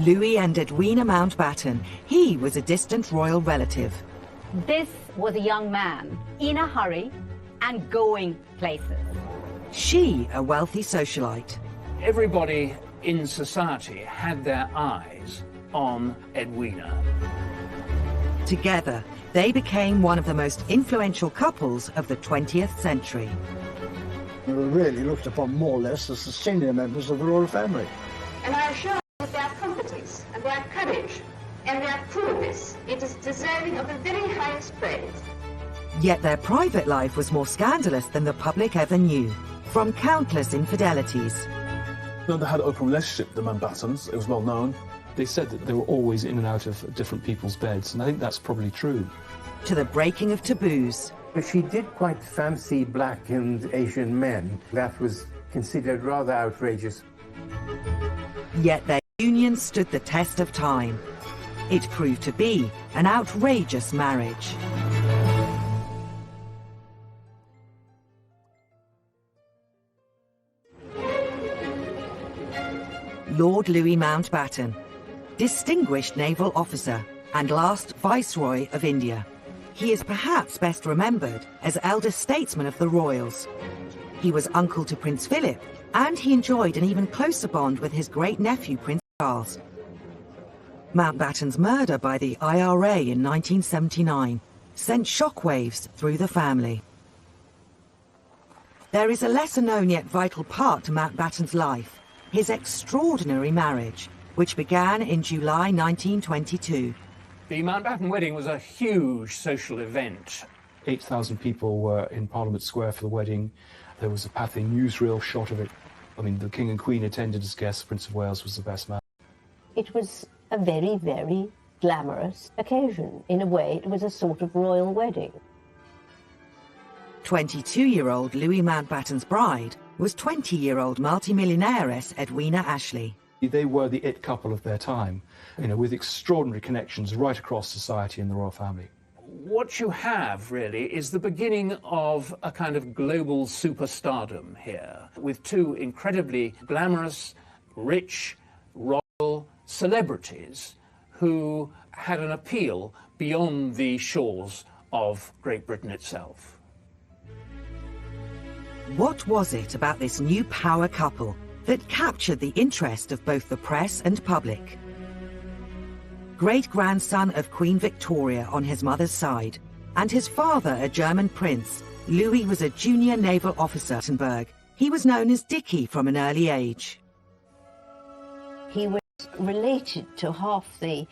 Louis and Edwina Mountbatten. He was a distant royal relative. This was a young man in a hurry and going places. She, a wealthy socialite. Everybody in society had their eyes on Edwina. Together, they became one of the most influential couples of the 20th century. They were really looked upon more or less as the senior members of the royal family. And I assure you that their competence and their courage and their prudence, it is deserving of the very highest praise. Yet their private life was more scandalous than the public ever knew, from countless infidelities. They had an open relationship, the Mountbattens. It was well known. They said that they were always in and out of different people's beds, and I think that's probably true. To the breaking of taboos. But she did quite fancy black and Asian men. That was considered rather outrageous. Yet their union stood the test of time. It proved to be an outrageous marriage. Lord Louis Mountbatten, distinguished naval officer and last Viceroy of India. He is perhaps best remembered as eldest statesman of the royals. He was uncle to Prince Philip, and he enjoyed an even closer bond with his great-nephew Prince Charles. Mountbatten's murder by the IRA in 1979 sent shockwaves through the family. There is a lesser-known yet vital part to Mountbatten's life, his extraordinary marriage, which began in July 1922. The Mountbatten wedding was a huge social event. 8,000 people were in Parliament Square for the wedding. There was a Pathé newsreel shot of it. I mean, the King and Queen attended as guests. Prince of Wales was the best man. It was a very, very glamorous occasion. In a way, it was a sort of royal wedding. 22-year-old Louis Mountbatten's bride was 20-year-old multimillionairess Edwina Ashley. They were the it couple of their time, with extraordinary connections right across society in the royal family. What you have, really, is the beginning of a kind of global superstardom here, with two incredibly glamorous, rich, royal celebrities who had an appeal beyond the shores of Great Britain itself. What was it about this new power couple that captured the interest of both the press and public? Great-grandson of Queen Victoria on his mother's side, and his father a German prince, Louis was a junior naval officer at Battenberg. He was known as Dickie from an early age. He was related to half the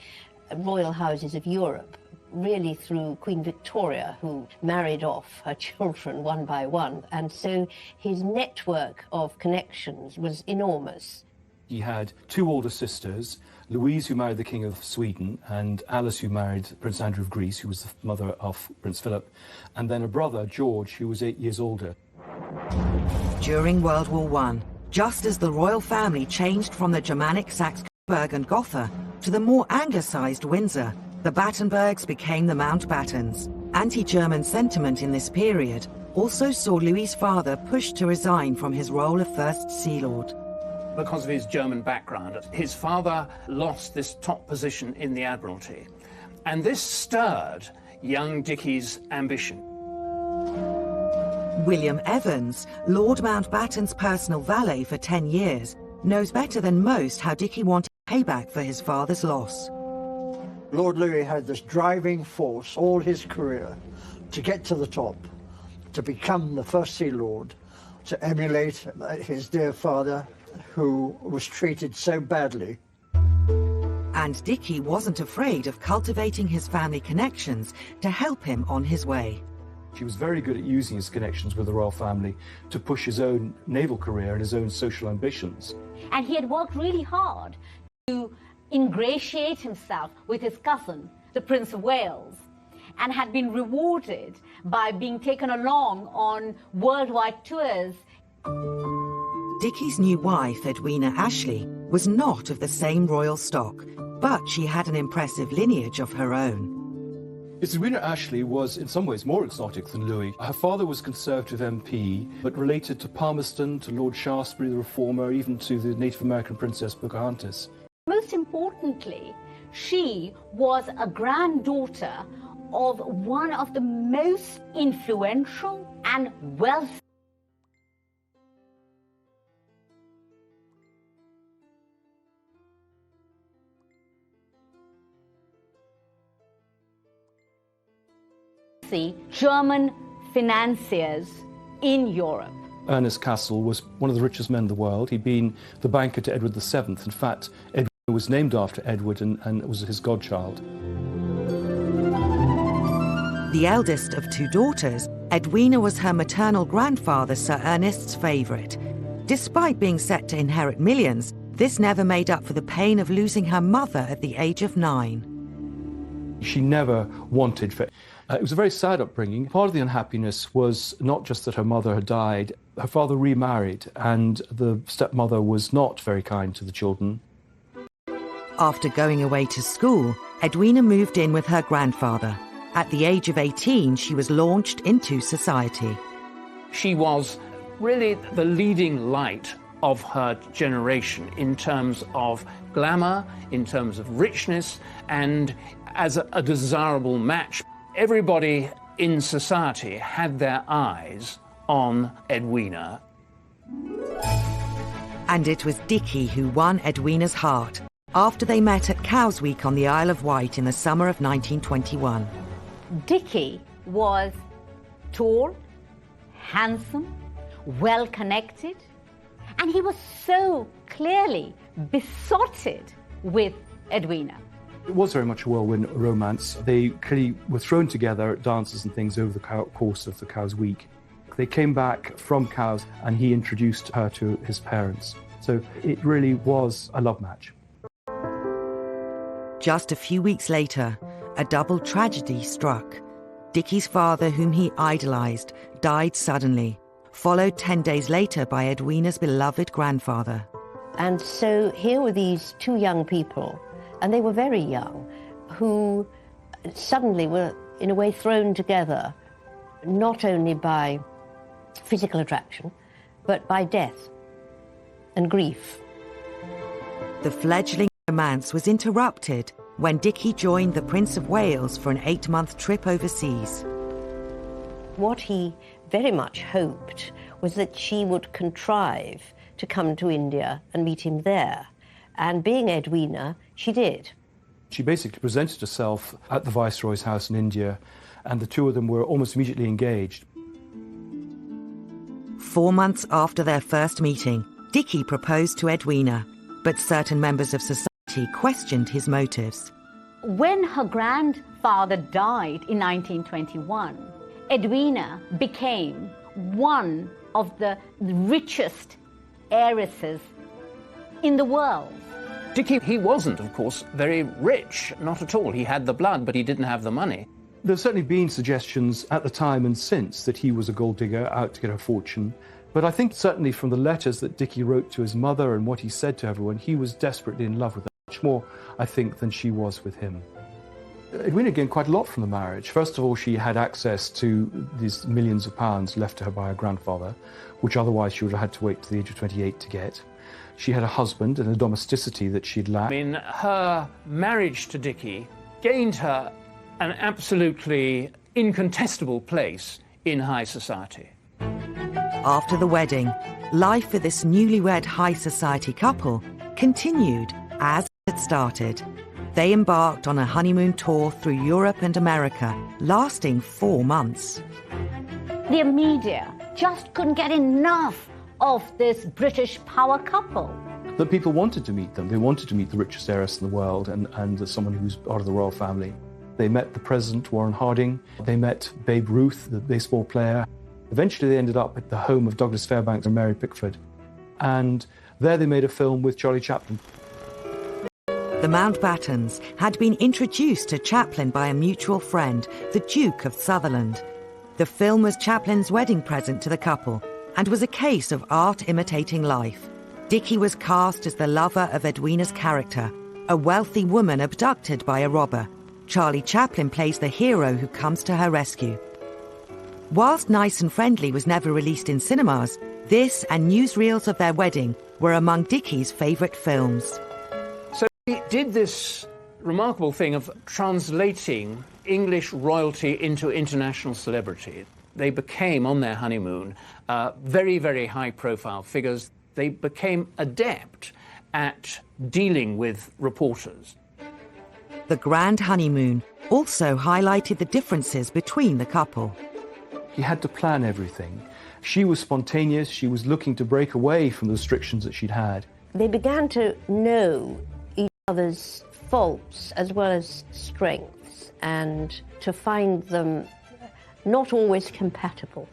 royal houses of Europe, really through Queen Victoria, who married off her children one by one, and so his network of connections was enormous. He had two older sisters, Louise, who married the King of Sweden, and Alice, who married Prince Andrew of Greece, who was the mother of Prince Philip, and then a brother, George, who was 8 years older. During World War I, just as the royal family changed from the Germanic Saxe-Coburg and Gotha to the more anglicised Windsor, the Battenbergs became the Mountbattens. Anti-German sentiment in this period also saw Louis's father pushed to resign from his role of First Sea Lord. Because of his German background, his father lost this top position in the Admiralty, and this stirred young Dickie's ambition. William Evans, Lord Mountbatten's personal valet for 10 years, knows better than most how Dickie wanted payback for his father's loss. Lord Louis had this driving force all his career to get to the top, to become the First Sea Lord, to emulate his dear father, who was treated so badly. And Dickie wasn't afraid of cultivating his family connections to help him on his way. He was very good at using his connections with the royal family to push his own naval career and his own social ambitions. And he had worked really hard to ingratiate himself with his cousin, the Prince of Wales, and had been rewarded by being taken along on worldwide tours. Dickie's new wife, Edwina Ashley, was not of the same royal stock, but she had an impressive lineage of her own. Edwina Ashley was in some ways more exotic than Louis. Her father was Conservative MP, but related to Palmerston, to Lord Shaftesbury the Reformer, even to the Native American Princess Pocahontas. Most importantly, she was a granddaughter of one of the most influential and wealthy German financiers in Europe. Ernest Cassel was one of the richest men in the world. He'd been the banker to Edward VII. In fact, Edward was named after Edward and was his godchild. The eldest of two daughters, Edwina was her maternal grandfather Sir Ernest's favourite. Despite being set to inherit millions, this never made up for the pain of losing her mother at the age of 9. She never wanted for... it was a very sad upbringing. Part of the unhappiness was not just that her mother had died. Her father remarried, and the stepmother was not very kind to the children. After going away to school, Edwina moved in with her grandfather. At the age of 18, she was launched into society. She was really the leading light of her generation in terms of glamour, in terms of richness, and as a desirable match. Everybody in society had their eyes on Edwina. And it was Dickie who won Edwina's heart after they met at Cows Week on the Isle of Wight in the summer of 1921. Dickie was tall, handsome, well-connected, and he was so clearly besotted with Edwina. It was very much a whirlwind romance. They clearly were thrown together at dances and things over the course of the Cows Week. They came back from Cows and he introduced her to his parents. So it really was a love match. Just a few weeks later, a double tragedy struck. Dickie's father, whom he idolised, died suddenly, followed 10 days later by Edwina's beloved grandfather. And so here were these two young people, and they were very young, who suddenly were, in a way, thrown together, not only by physical attraction, but by death and grief. The fledgling romance was interrupted when Dickie joined the Prince of Wales for an 8-month trip overseas. What he very much hoped was that she would contrive to come to India and meet him there. And being Edwina, she did. She basically presented herself at the Viceroy's house in India, and the two of them were almost immediately engaged. 4 months after their first meeting, Dickie proposed to Edwina, but certain members of society questioned his motives. When her grandfather died in 1921, Edwina became one of the richest heiresses in the world. Dickie, he wasn't, of course, very rich, not at all. He had the blood, but he didn't have the money. There's certainly been suggestions at the time and since that he was a gold digger out to get a fortune. But I think certainly from the letters that Dickie wrote to his mother and what he said to everyone, he was desperately in love with her, much more, I think, than she was with him. Edwina gained quite a lot from the marriage. First of all, she had access to these millions of pounds left to her by her grandfather, which otherwise she would have had to wait to the age of 28 to get. She had a husband and a domesticity that she'd lacked. I mean, her marriage to Dickie gained her an absolutely incontestable place in high society. After the wedding, life for this newlywed high society couple continued as it had started. They embarked on a honeymoon tour through Europe and America, lasting 4 months. The media just couldn't get enough of this British power couple. That people wanted to meet them. They wanted to meet the richest heiress in the world and someone who's part of the royal family. They met the President, Warren Harding. They met Babe Ruth, the baseball player. Eventually they ended up at the home of Douglas Fairbanks and Mary Pickford. And there they made a film with Charlie Chaplin. The Mountbattens had been introduced to Chaplin by a mutual friend, the Duke of Sutherland. The film was Chaplin's wedding present to the couple and was a case of art imitating life. Dickie was cast as the lover of Edwina's character, a wealthy woman abducted by a robber. Charlie Chaplin plays the hero who comes to her rescue. Whilst Nice and Friendly was never released in cinemas, this and newsreels of their wedding were among Dickie's favourite films. He did this remarkable thing of translating English royalty into international celebrity. They became, on their honeymoon, very, very high-profile figures. They became adept at dealing with reporters. The grand honeymoon also highlighted the differences between the couple. He had to plan everything. She was spontaneous. She was looking to break away from the restrictions that she'd had. They began to know each other's faults as well as strengths, and to find them not always compatible.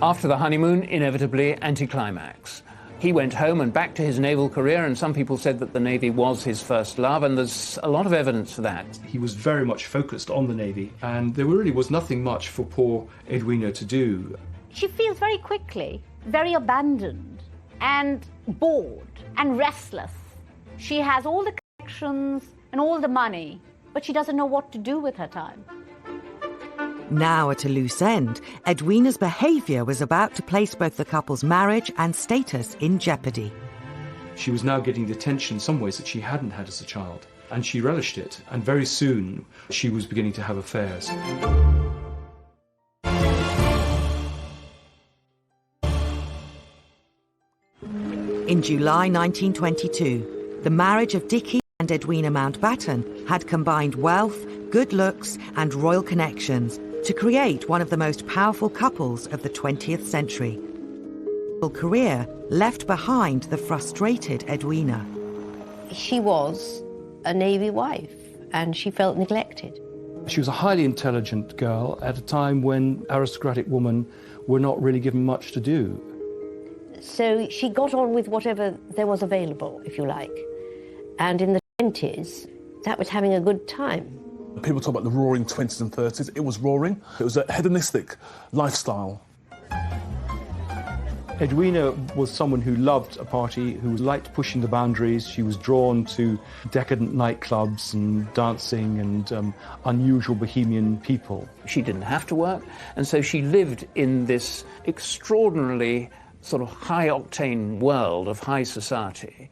After the honeymoon, inevitably, anticlimax. He went home and back to his naval career, and some people said that the Navy was his first love, and there's a lot of evidence for that. He was very much focused on the Navy, and there really was nothing much for poor Edwina to do. She feels very quickly very abandoned and bored and restless. She has all the connections and all the money, but she doesn't know what to do with her time. Now at a loose end, Edwina's behaviour was about to place both the couple's marriage and status in jeopardy. She was now getting the attention in some ways that she hadn't had as a child, and she relished it, and very soon she was beginning to have affairs. In July 1922, the marriage of Dickie and Edwina Mountbatten had combined wealth, good looks and royal connections to create one of the most powerful couples of the 20th century. Her career left behind the frustrated Edwina. She was a Navy wife, and she felt neglected. She was a highly intelligent girl at a time when aristocratic women were not really given much to do. So she got on with whatever there was available, if you like. And in the 20s, that was having a good time. People talk about the roaring 20s and 30s. It was roaring. It was a hedonistic lifestyle. Edwina was someone who loved a party, who liked pushing the boundaries. She was drawn to decadent nightclubs and dancing and unusual bohemian people. She didn't have to work, and so she lived in this extraordinarily sort of high-octane world of high society.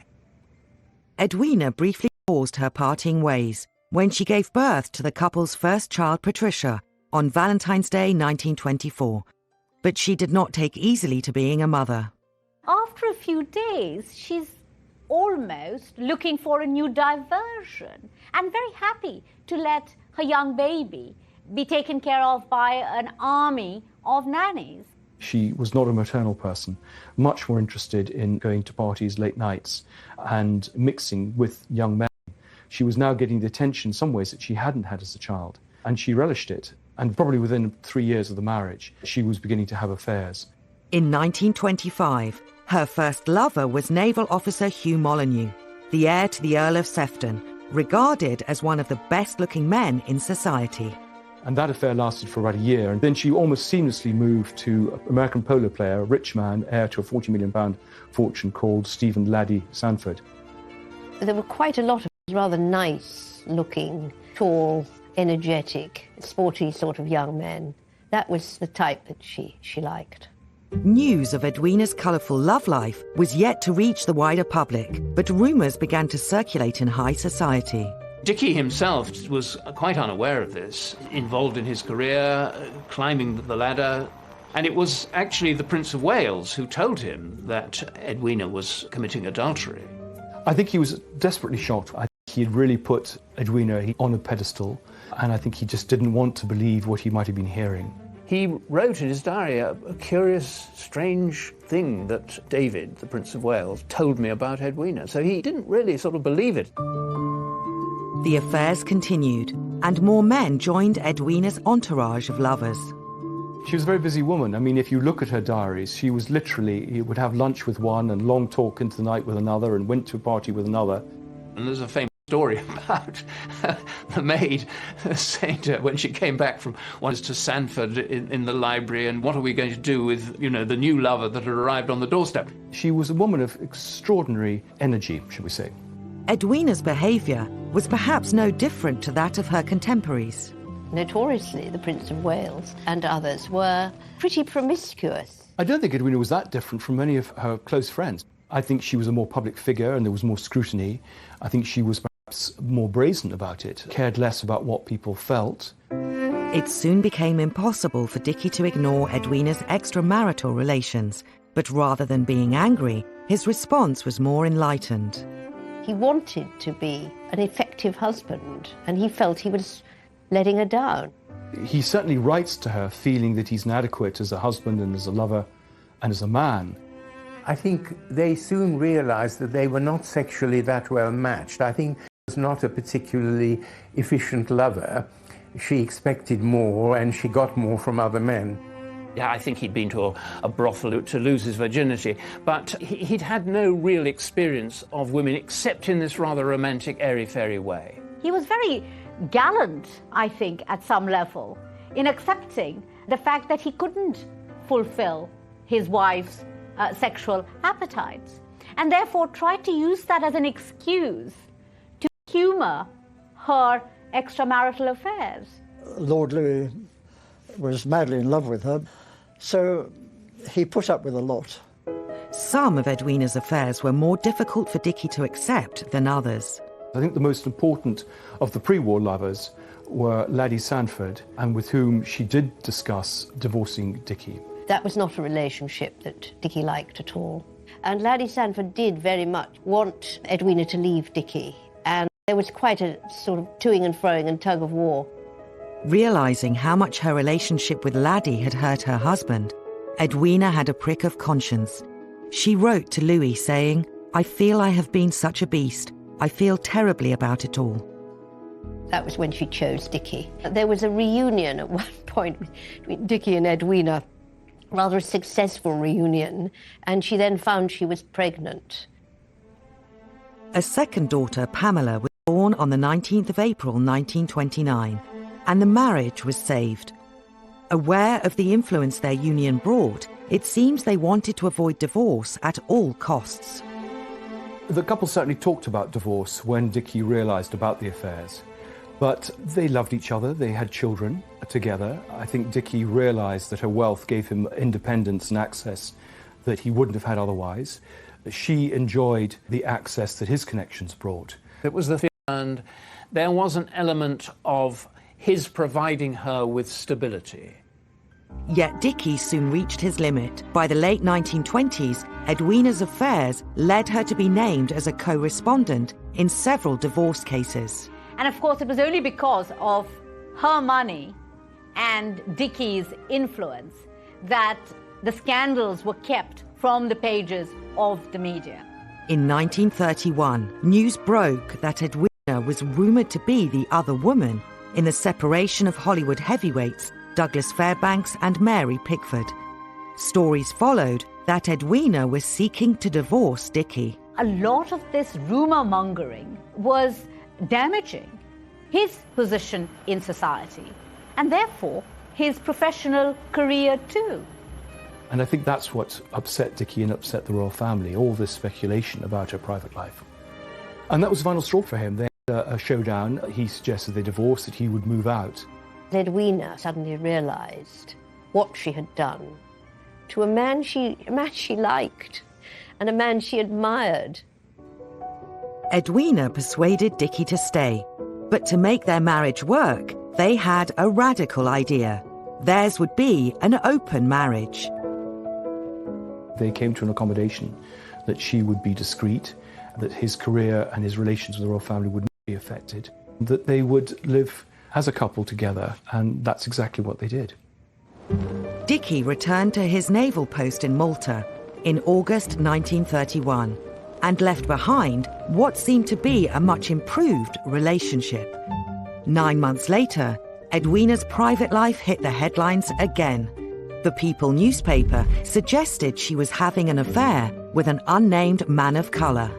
Edwina briefly paused her partying ways when she gave birth to the couple's first child, Patricia, on Valentine's Day 1924. But she did not take easily to being a mother. After a few days, she's almost looking for a new diversion and very happy to let her young baby be taken care of by an army of nannies. She was not a maternal person, much more interested in going to parties late nights and mixing with young men. She was now getting the attention in some ways that she hadn't had as a child, and she relished it. And probably within 3 years of the marriage, she was beginning to have affairs. In 1925, her first lover was naval officer Hugh Molyneux, the heir to the Earl of Sefton, regarded as one of the best-looking men in society. And that affair lasted for about a year, and then she almost seamlessly moved to an American polo player, a rich man, heir to a £40 million fortune, called Stephen Laddie Sanford. There were quite a lot of rather nice-looking, tall, energetic, sporty sort of young men. That was the type that she liked. News of Edwina's colourful love life was yet to reach the wider public, but rumours began to circulate in high society. Dickie himself was quite unaware of this, involved in his career, climbing the ladder, and it was actually the Prince of Wales who told him that Edwina was committing adultery. I think he was desperately shocked. I think he had really put Edwina on a pedestal, and I think he just didn't want to believe what he might have been hearing. He wrote in his diary a curious, strange thing that David, the Prince of Wales, told me about Edwina. So he didn't really sort of believe it. The affairs continued, and more men joined Edwina's entourage of lovers. She was a very busy woman. I mean, if you look at her diaries, she was literally, he would have lunch with one and long talk into the night with another and went to a party with another. And there's a famous story about the maid saying to her when she came back from once to Sanford in the library, and what are we going to do with, you know, the new lover that had arrived on the doorstep? She was a woman of extraordinary energy, should we say. Edwina's behaviour was perhaps no different to that of her contemporaries. Notoriously, the Prince of Wales and others were pretty promiscuous. I don't think Edwina was that different from many of her close friends. I think she was a more public figure and there was more scrutiny. I think she was more brazen about it, cared less about what people felt. It soon became impossible for Dickie to ignore Edwina's extramarital relations, but rather than being angry, his response was more enlightened. He wanted to be an effective husband, and he felt he was letting her down. He certainly writes to her feeling that he's inadequate as a husband and as a lover and as a man. I think they soon realized that they were not sexually that well matched. I think he was not a particularly efficient lover. She expected more, and she got more from other men. Yeah, I think he'd been to a brothel to lose his virginity, but he'd had no real experience of women except in this rather romantic, airy-fairy way. He was very gallant, I think, at some level, in accepting the fact that he couldn't fulfill his wife's sexual appetites, and therefore tried to use that as an excuse to humour her extramarital affairs. Lord Louis was madly in love with her, so he put up with a lot. Some of Edwina's affairs were more difficult for Dickie to accept than others. I think the most important of the pre-war lovers were Laddie Sanford, and with whom she did discuss divorcing Dickie. That was not a relationship that Dickie liked at all. And Laddie Sanford did very much want Edwina to leave Dickie, and there was quite a sort of toing and froing and tug of war. Realising how much her relationship with Laddie had hurt her husband, Edwina had a prick of conscience. She wrote to Louis saying, "I feel I have been such a beast. I feel terribly about it all." That was when she chose Dickie. There was a reunion at one point between Dickie and Edwina, rather a successful reunion, and she then found she was pregnant. A second daughter, Pamela, was born on the 19th of April 1929, and the marriage was saved. Aware of the influence their union brought, it seems they wanted to avoid divorce at all costs. The couple certainly talked about divorce when Dickie realised about the affairs. But they loved each other, they had children together. I think Dickie realised that her wealth gave him independence and access that he wouldn't have had otherwise. She enjoyed the access that his connections brought. It was the fear, and there was an element of his providing her with stability. Yet Dickie soon reached his limit. By the late 1920s, Edwina's affairs led her to be named as a co-respondent in several divorce cases. And of course, it was only because of her money and Dickie's influence that the scandals were kept from the pages of the media. In 1931, news broke that Edwina was rumoured to be the other woman in the separation of Hollywood heavyweights Douglas Fairbanks and Mary Pickford. Stories followed that Edwina was seeking to divorce Dickie. A lot of this rumour mongering was damaging his position in society and therefore his professional career too. And I think that's what upset Dickie and upset the royal family, all this speculation about her private life. And that was the final straw for him. They had a showdown. He suggested they divorce, that he would move out. Edwina suddenly realised what she had done to a man she liked and a man she admired. Edwina persuaded Dickie to stay, but to make their marriage work, they had a radical idea. Theirs would be an open marriage. They came to an accommodation that she would be discreet, that his career and his relations with the royal family would not be affected, that they would live as a couple together, and that's exactly what they did. Dickie returned to his naval post in Malta in August 1931 and left behind what seemed to be a much improved relationship. 9 months later, Edwina's private life hit the headlines again. The People newspaper suggested she was having an affair with an unnamed man of colour.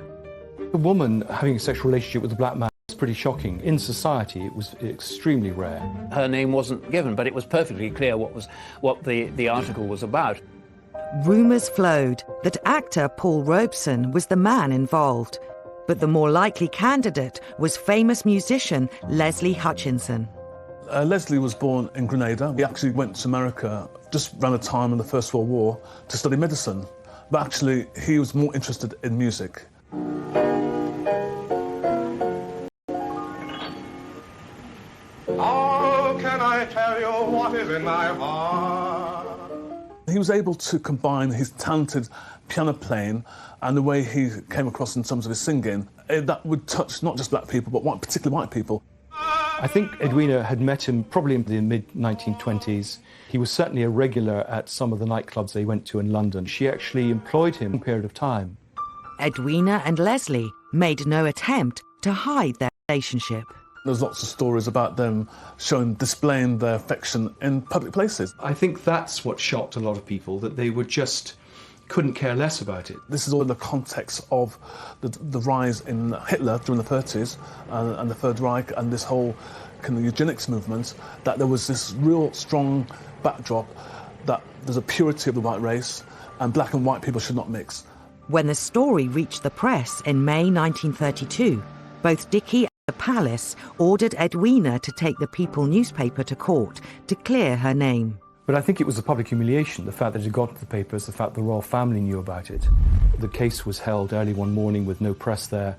A woman having a sexual relationship with a black man was pretty shocking. In society, it was extremely rare. Her name wasn't given, but it was perfectly clear what the article was about. Rumours flowed that actor Paul Robeson was the man involved, but the more likely candidate was famous musician Leslie Hutchinson. Leslie was born in Grenada. He actually went to America just around the time of the First World War to study medicine, but actually he was more interested in music. I tell you what is in my heart. He was able to combine his talented piano playing and the way he came across in terms of his singing. That would touch not just black people, but particularly white people. I think Edwina had met him probably in the mid-1920s. He was certainly a regular at some of the nightclubs they went to in London. She actually employed him for a period of time. Edwina and Leslie made no attempt to hide their relationship. There's lots of stories about them displaying their affection in public places. I think that's what shocked a lot of people, that they couldn't care less about it. This is all in the context of the rise in Hitler during the 30s and the Third Reich and this whole kind of eugenics movement, that there was this real strong backdrop that there's a purity of the white race and black and white people should not mix. When the story reached the press in May 1932, both Dickie and the palace ordered Edwina to take the People newspaper to court to clear her name. But I think it was a public humiliation, the fact that it had got to the papers, the fact the royal family knew about it. The case was held early one morning with no press there.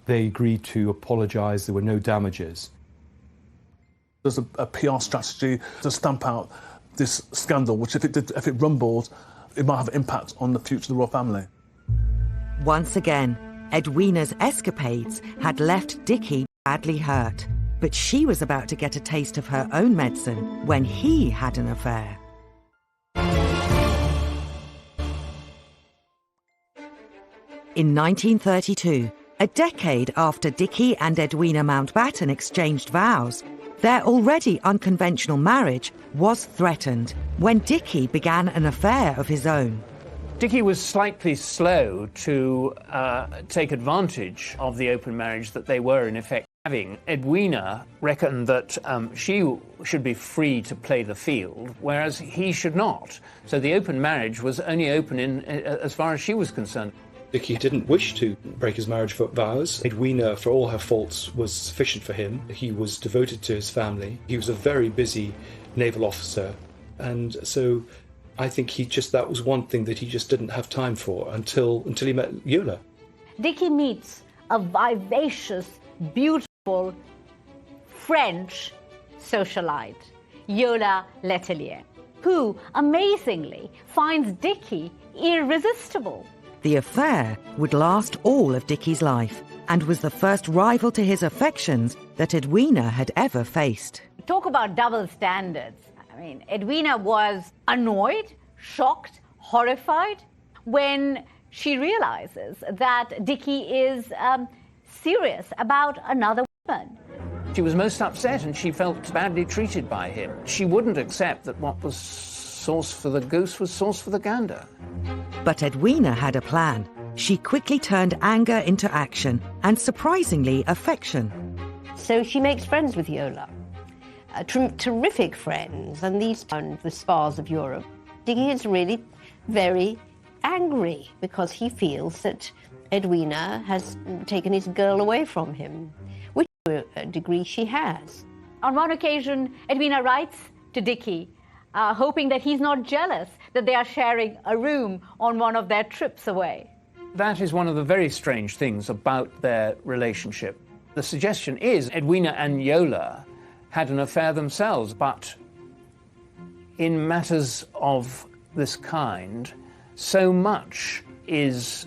They agreed to apologise, there were no damages. There's a PR strategy to stamp out this scandal, which if it rumbled, it might have an impact on the future of the royal family. Once again, Edwina's escapades had left Dickie badly hurt. But she was about to get a taste of her own medicine when he had an affair. In 1932, a decade after Dickie and Edwina Mountbatten exchanged vows, their already unconventional marriage was threatened when Dickie began an affair of his own. Dickie was slightly slow to take advantage of the open marriage that they were in effect having. Edwina reckoned that she should be free to play the field, whereas he should not. So the open marriage was only open as far as she was concerned. Dickie didn't wish to break his marriage vows. Edwina, for all her faults, was sufficient for him. He was devoted to his family. He was a very busy naval officer. And so I think that was one thing that he just didn't have time for until he met Yola. Dickie meets a vivacious, beautiful French socialite, Yola Letellier, who, amazingly, finds Dickie irresistible. The affair would last all of Dickie's life and was the first rival to his affections that Edwina had ever faced. Talk about double standards. I mean, Edwina was annoyed, shocked, horrified when she realizes that Dickie is serious about another woman. She was most upset and she felt badly treated by him. She wouldn't accept that what was sauce for the goose was sauce for the gander. But Edwina had a plan. She quickly turned anger into action and, surprisingly, affection. So she makes friends with Yola. Terrific friends, and these are the spas of Europe. Dickie is really very angry because he feels that Edwina has taken his girl away from him, which to a degree she has. On one occasion, Edwina writes to Dickie, hoping that he's not jealous that they are sharing a room on one of their trips away. That is one of the very strange things about their relationship. The suggestion is Edwina and Yola had an affair themselves, but in matters of this kind, so much is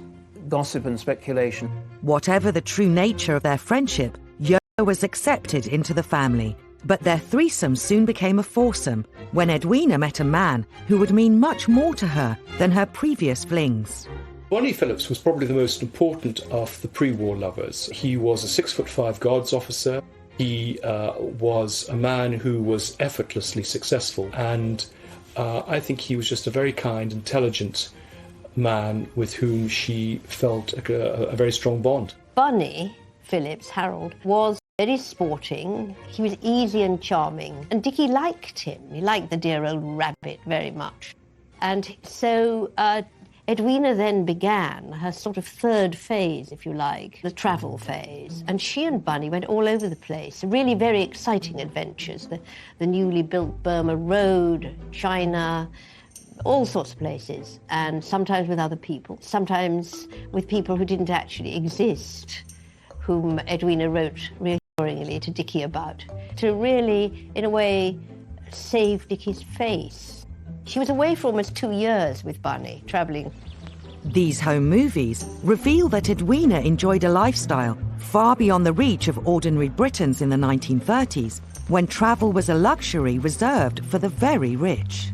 gossip and speculation. Whatever the true nature of their friendship, Yola was accepted into the family. But their threesome soon became a foursome when Edwina met a man who would mean much more to her than her previous flings. Bonnie Phillips was probably the most important of the pre-war lovers. He was a 6'5" Guards officer. He was a man who was effortlessly successful, and I think he was just a very kind, intelligent man with whom she felt a very strong bond. Bonnie Phillips, Harold, was very sporting. He was easy and charming, and Dickie liked him. He liked the dear old rabbit very much. And so Edwina then began her sort of third phase, if you like, the travel phase. And she and Bunny went all over the place, really very exciting adventures. The newly built Burma Road, China, all sorts of places, and sometimes with other people, sometimes with people who didn't actually exist, whom Edwina wrote reassuringly to Dickie about, to really, in a way, save Dicky's face. She was away for almost 2 years with Bunny, travelling. These home movies reveal that Edwina enjoyed a lifestyle far beyond the reach of ordinary Britons in the 1930s, when travel was a luxury reserved for the very rich.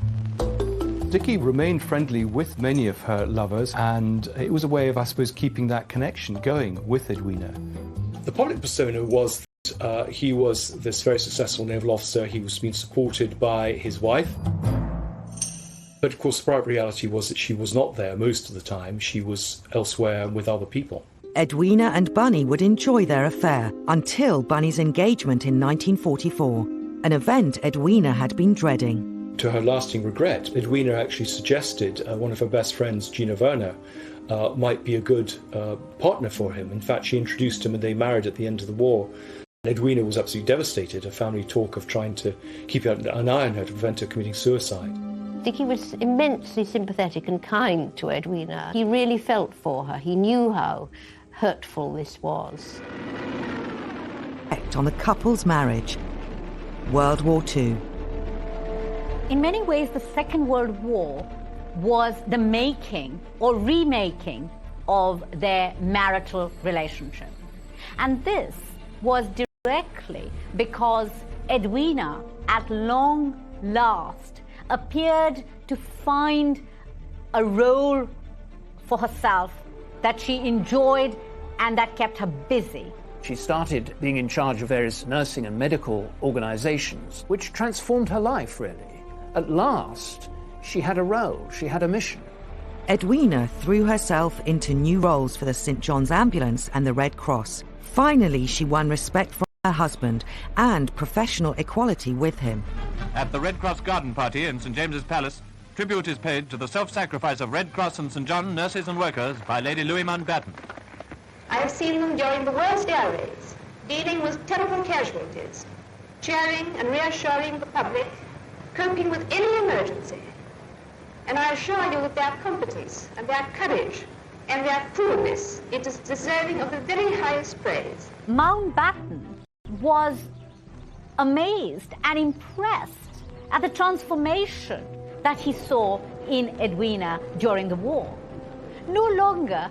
Dicky remained friendly with many of her lovers, and it was a way of, I suppose, keeping that connection going with Edwina. The public persona was that he was this very successful naval officer. He was being supported by his wife. But of course, the private reality was that she was not there most of the time. She was elsewhere with other people. Edwina and Bunny would enjoy their affair until Bunny's engagement in 1944, an event Edwina had been dreading. To her lasting regret, Edwina actually suggested one of her best friends, Gina Werner, might be a good partner for him. In fact, she introduced him and they married at the end of the war. Edwina was absolutely devastated. Her family talk of trying to keep an eye on her to prevent her committing suicide. Dicky was immensely sympathetic and kind to Edwina. He really felt for her. He knew how hurtful this was. On the couple's marriage. World War II. In many ways, the Second World War was the making or remaking of their marital relationship. And this was directly because Edwina, at long last, appeared to find a role for herself that she enjoyed and that kept her busy. She started being in charge of various nursing and medical organizations, which transformed her life, really. At last, she had a role, she had a mission. Edwina threw herself into new roles for the St. John's Ambulance and the Red Cross. Finally, she won respect from her husband and professional equality with him. At the Red Cross garden party in St. James's Palace, tribute is paid to the self-sacrifice of Red Cross and St. John nurses and workers by Lady Louis Mountbatten. I have seen them during the worst air raids, dealing with terrible casualties, cheering and reassuring the public, coping with any emergency. And I assure you that their competence and their courage and their coolness, it is deserving of the very highest praise. Mountbatten was amazed and impressed at the transformation that he saw in Edwina during the war. No longer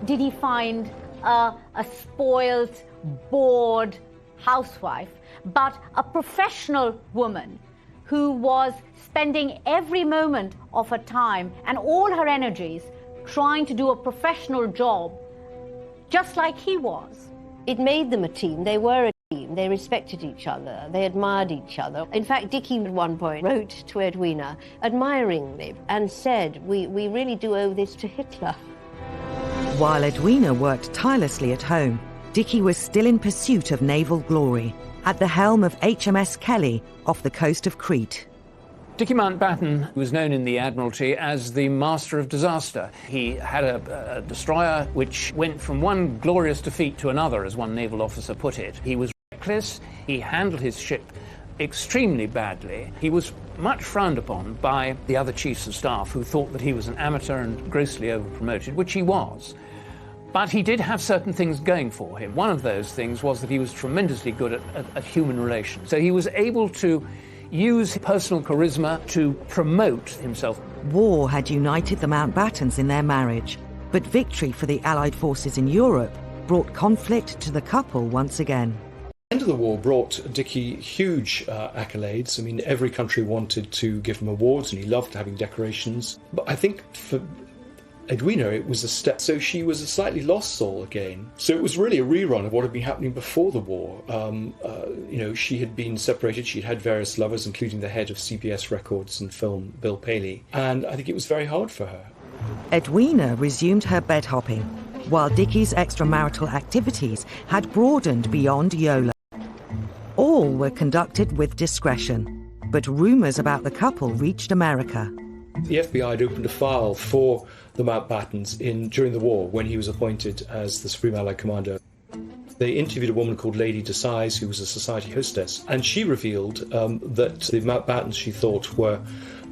did he find a spoiled, bored housewife, but a professional woman who was spending every moment of her time and all her energies trying to do a professional job, just like he was. It made them a team. They were a team. They respected each other. They admired each other. In fact, Dicky at one point wrote to Edwina admiringly and said, we really do owe this to Hitler. While Edwina worked tirelessly at home, Dicky was still in pursuit of naval glory, at the helm of HMS Kelly off the coast of Crete. Dicky Mountbatten was known in the Admiralty as the master of disaster. He had a destroyer which went from one glorious defeat to another, as one naval officer put it. He was reckless, he handled his ship extremely badly. He was much frowned upon by the other chiefs of staff who thought that he was an amateur and grossly over-promoted, which he was. But he did have certain things going for him. One of those things was that he was tremendously good at human relations. So he was able to use personal charisma to promote himself. War had united the Mountbattens in their marriage, but victory for the Allied forces in Europe brought conflict to the couple once again. The end of the war brought Dicky huge accolades. I mean, every country wanted to give him awards, and he loved having decorations. But I think for Edwina, it was a step. So she was a slightly lost soul again. So it was really a rerun of what had been happening before the war. She had been separated. She'd had various lovers, including the head of CBS Records and Film, Bill Paley. And I think it was very hard for her. Edwina resumed her bed hopping, while Dicky's extramarital activities had broadened beyond YOLO. All were conducted with discretion, but rumours about the couple reached America. The FBI had opened a file for the Mountbattens during the war when he was appointed as the Supreme Allied Commander. They interviewed a woman called Lady Desise, who was a society hostess, and she revealed that the Mountbattens, she thought, were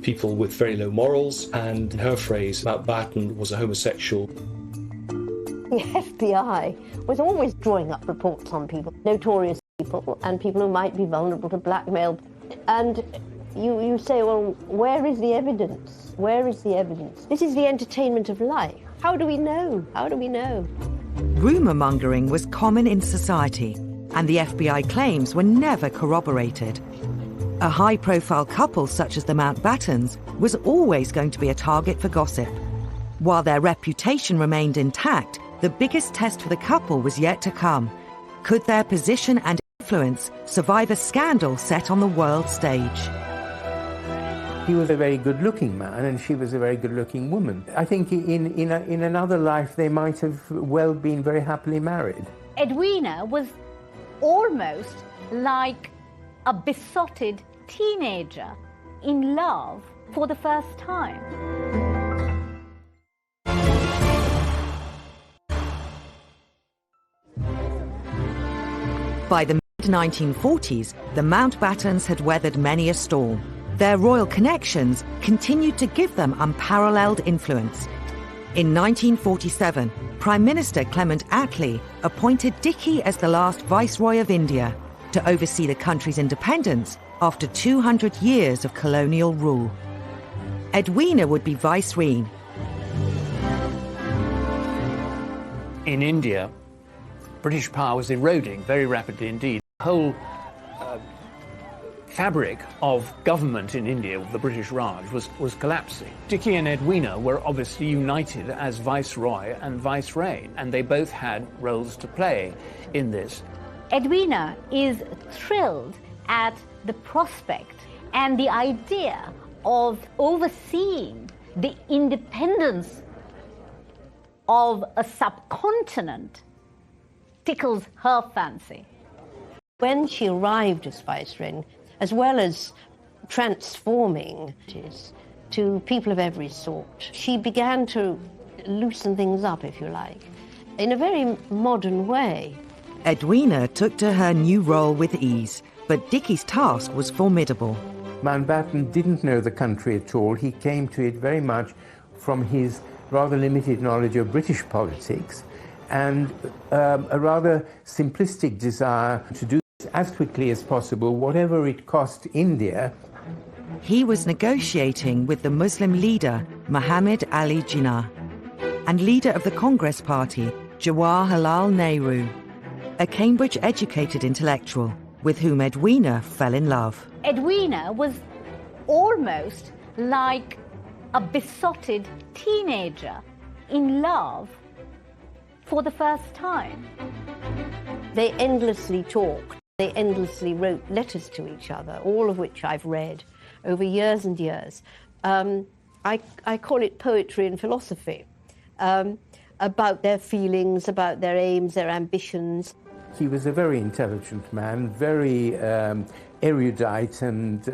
people with very low morals, and in her phrase, Mountbatten was a homosexual. The FBI was always drawing up reports on people, notorious people, and people who might be vulnerable to blackmail. And You say, well, where is the evidence? Where is the evidence? This is the entertainment of life. How do we know? How do we know? Rumour mongering was common in society, and the FBI claims were never corroborated. A high-profile couple such as the Mountbattens was always going to be a target for gossip. While their reputation remained intact, the biggest test for the couple was yet to come. Could their position and influence survive a scandal set on the world stage? He was a very good-looking man, and she was a very good-looking woman. I think in another life they might have well been very happily married. Edwina was almost like a besotted teenager in love for the first time. By the mid-1940s, the Mountbattens had weathered many a storm. Their royal connections continued to give them unparalleled influence. In 1947, Prime Minister Clement Attlee appointed Dicky as the last Viceroy of India to oversee the country's independence after 200 years of colonial rule. Edwina would be Vicereine. In India, British power was eroding very rapidly indeed. The whole fabric of government in India, the British Raj, was collapsing. Dicky and Edwina were obviously united as Viceroy and Vicereine, and they both had roles to play in this. Edwina is thrilled at the prospect and the idea of overseeing the independence of a subcontinent tickles her fancy. When she arrived as Vicereine, as well as transforming to people of every sort, she began to loosen things up, if you like, in a very modern way. Edwina took to her new role with ease, but Dicky's task was formidable. Mountbatten didn't know the country at all. He came to it very much from his rather limited knowledge of British politics and a rather simplistic desire to do as quickly as possible, whatever it cost India. He was negotiating with the Muslim leader, Muhammad Ali Jinnah, and leader of the Congress Party, Jawaharlal Nehru, a Cambridge-educated intellectual with whom Edwina fell in love. Edwina was almost like a besotted teenager in love for the first time. They endlessly talked. They endlessly wrote letters to each other, all of which I've read over years and years. I call it poetry and philosophy, about their feelings, about their aims, their ambitions. He was a very intelligent man, very erudite and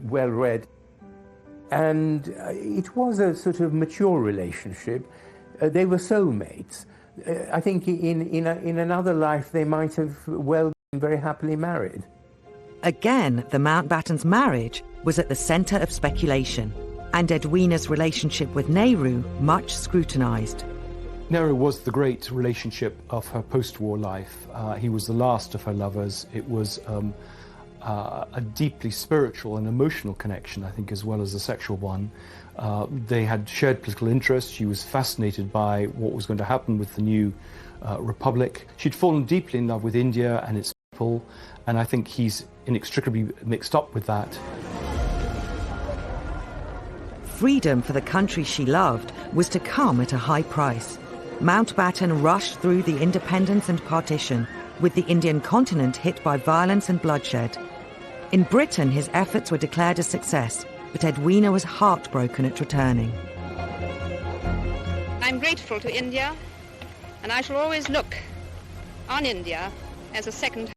well-read. And it was a sort of mature relationship. They were soulmates. I think in another life they might have well been very happily married. Again, the Mountbattens' marriage was at the centre of speculation, and Edwina's relationship with Nehru much scrutinised. Nehru was the great relationship of her post-war life. He was the last of her lovers. It was a deeply spiritual and emotional connection, I think, as well as a sexual one. They had shared political interests. She was fascinated by what was going to happen with the new republic. She'd fallen deeply in love with India and its people, and I think he's inextricably mixed up with that. Freedom for the country she loved was to come at a high price. Mountbatten rushed through the independence and partition, with the Indian continent hit by violence and bloodshed. In Britain, his efforts were declared a success, but Edwina was heartbroken at returning. I'm grateful to India, and I shall always look on India as a second home.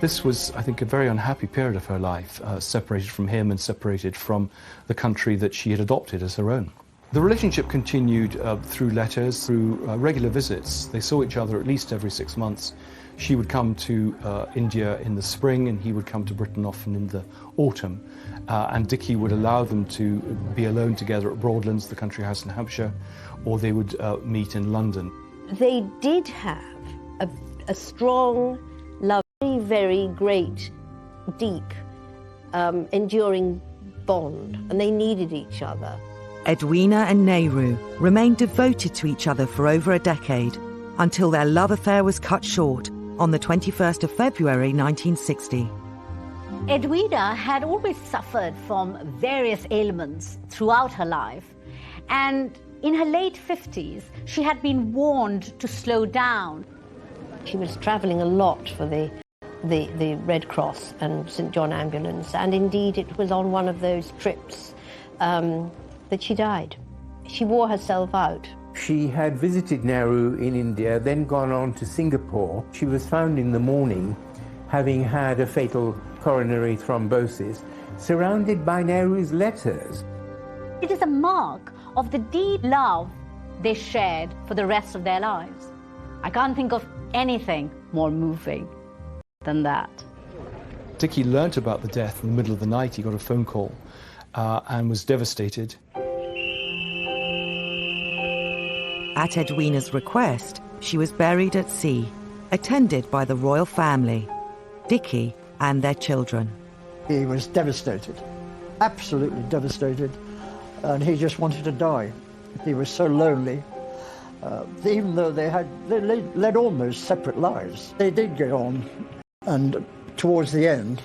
This was, I think, a very unhappy period of her life, separated from him and separated from the country that she had adopted as her own. The relationship continued through letters, through regular visits. They saw each other at least every 6 months. She would come to India in the spring, and he would come to Britain often in the autumn. And Dicky would allow them to be alone together at Broadlands, the country house in Hampshire, or they would meet in London. They did have a strong love, very great, deep enduring bond, and they needed each other. Edwina and Nehru remained devoted to each other for over a decade, until their love affair was cut short on the 21st of February 1960. Edwina had always suffered from various ailments throughout her life, and in her late 50s, she had been warned to slow down. She was travelling a lot for the Red Cross and St John Ambulance, and indeed it was on one of those trips that she died. She wore herself out. She had visited Nehru in India, then gone on to Singapore. She was found in the morning, having had a fatal coronary thrombosis, surrounded by Nehru's letters. It is a mark of the deep love they shared for the rest of their lives. I can't think of anything more moving than that. Dickie learnt about the death in the middle of the night. He got a phone call and was devastated. At Edwina's request, she was buried at sea, attended by the royal family, Dickie and their children. He was devastated, absolutely devastated, and he just wanted to die. He was so lonely. Even though they led almost separate lives, they did get on, and towards the end,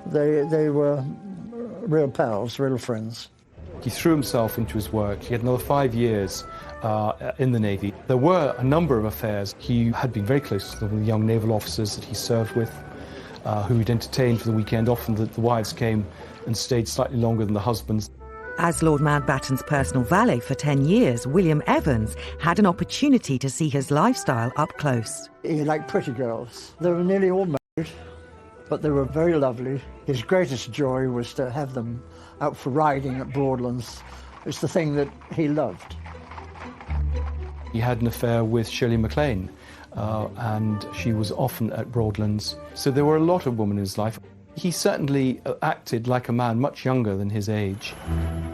they were real pals, real friends. He threw himself into his work. He had another 5 years in the Navy. There were a number of affairs. He had been very close to the young naval officers that he served with, who he'd entertained for the weekend. Often the wives came and stayed slightly longer than the husbands. As Lord Mountbatten's personal valet for 10 years, William Evans had an opportunity to see his lifestyle up close. He liked pretty girls. They were nearly all married, but they were very lovely. His greatest joy was to have them out for riding at Broadlands. It's the thing that he loved. He had an affair with Shirley MacLaine, and she was often at Broadlands. So there were a lot of women in his life. He certainly acted like a man much younger than his age.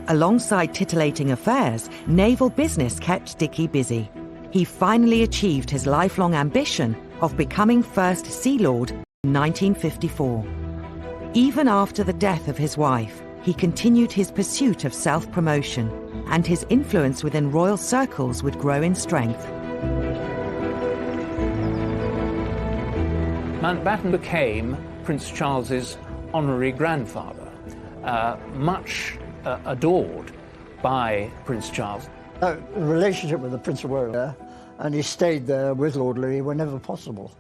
Alongside titillating affairs, naval business kept Dickie busy. He finally achieved his lifelong ambition of becoming First Sea Lord in 1954. Even after the death of his wife, he continued his pursuit of self-promotion, and his influence within royal circles would grow in strength. Mountbatten became Prince Charles's honorary grandfather, much adored by Prince Charles. The relationship with the Prince of Wales, and he stayed there with Lord Louis whenever possible.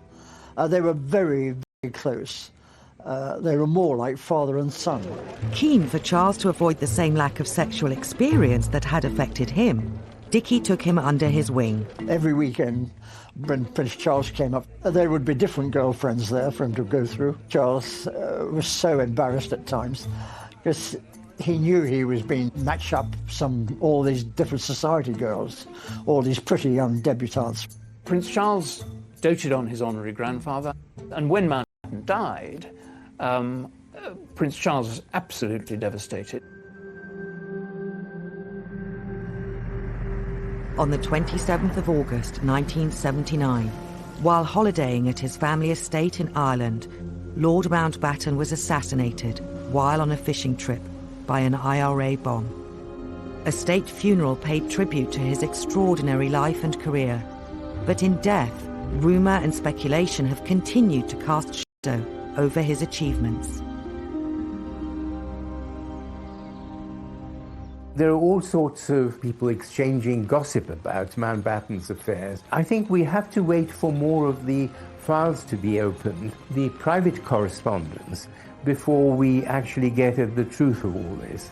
They were very, very close. They were more like father and son. Keen for Charles to avoid the same lack of sexual experience that had affected him, Dickie took him under his wing. Every weekend, when Prince Charles came up, there would be different girlfriends there for him to go through. Charles was so embarrassed at times because he knew he was being matched up all these different society girls, all these pretty young debutantes. Prince Charles doted on his honorary grandfather, and when Mountbatten died, Prince Charles was absolutely devastated. On the 27th of August 1979, while holidaying at his family estate in Ireland, Lord Mountbatten was assassinated while on a fishing trip by an IRA bomb. A state funeral paid tribute to his extraordinary life and career, but in death, rumour and speculation have continued to cast shadow over his achievements. There are all sorts of people exchanging gossip about Mountbatten's affairs. I think we have to wait for more of the files to be opened, the private correspondence, before we actually get at the truth of all this.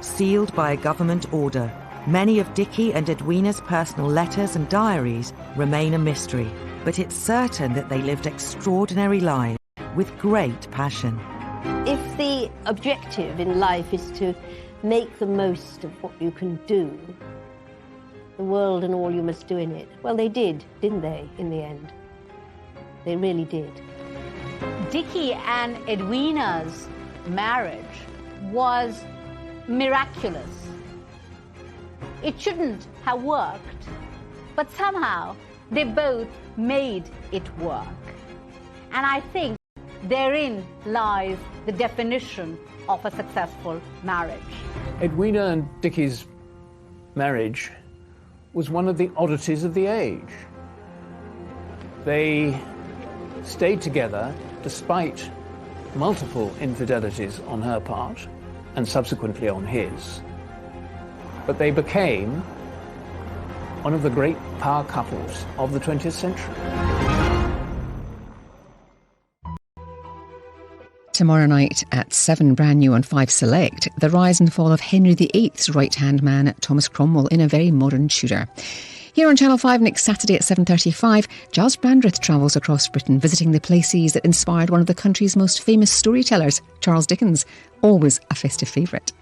Sealed by a government order, many of Dickie and Edwina's personal letters and diaries remain a mystery, but it's certain that they lived extraordinary lives with great passion. If the objective in life is to make the most of what you can do, the world and all you must do in it, well, they did, didn't they, in the end? They really did. Dickie and Edwina's marriage was miraculous. It shouldn't have worked, but somehow they both made it work. And I think therein lies the definition of a successful marriage. Edwina and Dicky's marriage was one of the oddities of the age. They stayed together despite multiple infidelities on her part and subsequently on his. But they became one of the great power couples of the 20th century. Tomorrow night at 7, brand new on 5 Select, the rise and fall of Henry VIII's right-hand man, Thomas Cromwell, in a very modern Tudor. Here on Channel 5 next Saturday at 7:35, Giles Brandreth travels across Britain, visiting the places that inspired one of the country's most famous storytellers, Charles Dickens, always a festive favourite.